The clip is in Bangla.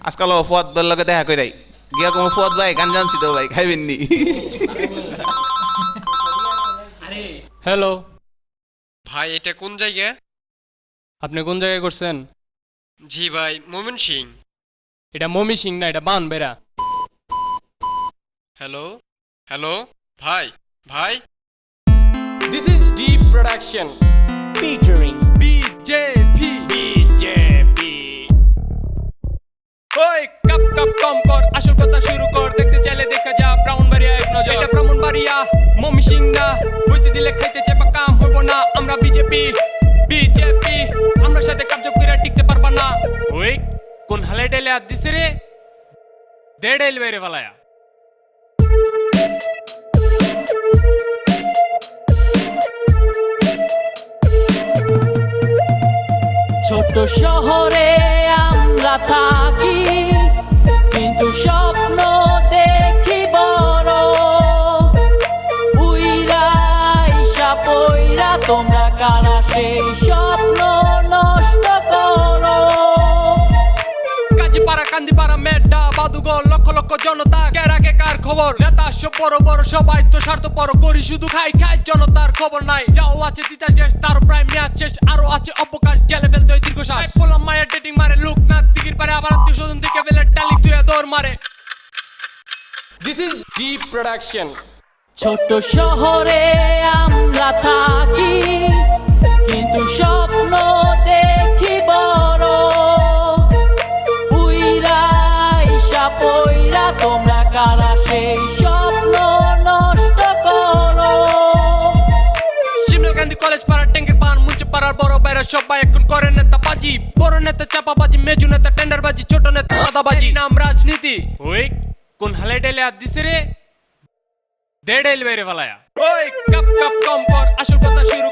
আজকাল ফুয়াদ ভাইয়ের লগে দেখা কইরাই গিয়া কোন ফুয়াদ ভাই গান জানছি তো ভাই খাইবেন নি? হ্যালো, ভাই এটা কোন জায়গা? আপনি কোন জায়গায় করছেন? জি ভাই, মোমেন সিং। এটা মমি সিং না, এটা বান বেরা। হ্যালো হ্যালো ভাই ভাই This is Deep Production featuring BJP. ওই কাপ কাপ কম কর, আসল কথা শুরু কর। দেখতে চাইলে দেখা যা ব্রাউনবাড়িয়া এক নজর। এটা ব্রাহ্মণবাড়িয়া, মমি সিং না। হইতে দিলে খাইতে চাইবা, কাম হইব না। আমরা বিজেপি, আমরা সাথে কাবজব করে টিকতে পারবা না। ওই কোন হালে ডেলে হাত দিছে রে? দে ডেল বেরে বালায়া। ছোট শহরে আমরা থাকি, কিন্তু স্বপ্ন দেখি বড়। উইরা ইসা পইরা তোমরা কারা সেই স্বপ্ন নষ্ট করো। কাজীপাড়া, কান্দিপাড়া, মেড্ডা, বাদুগর, লক্ষ লক্ষ জনতা। কেরাকে কার খবর? নেতা সব বড় বড়, সবাই তো স্বার্থ পর। করি শুধু খাই খাই, জনতার খবর নাই। যাও আছে তিতাস গ্যাস, তার প্রায় মেয়াদ শেষ। আরো আছে অবকাশ, গেলে ফেলতে হয় দীর্ঘশ্বাস। পোলাম মায়ের ডেটিং মারে, লোক না দিকির পারে। আবার আত্মীয় স্বজন দিকে ফেলে টালিক তুই দৌড় মারে। This is Deep Production. ছোট শহরে আমরা থাকি, কিন্তু স্বপ্ন দেখি বড়। উইরা ইসা পইরা তোমরা কারা সেই স্বপ্ন নষ্ট করো। শিমলা গান্ধী কলেজ পাড়া, ট্যাঙ্কের পান, মুঞ্চে পাড়ার বড় বাইরা সবাই এখন করে নেতা বাজি। বড় নেতা চাপাবাজি, মেজু নেতা টেন্ডার বাজি, ছোট নেতা দাদাবাজি। নাম রাজনীতি। ওই কোন হালে ডেলে হাত দিছে রে? দে ডেল বেরে বালায়া। ওই কাপ কাপ কম কর, আসল কথা শুরু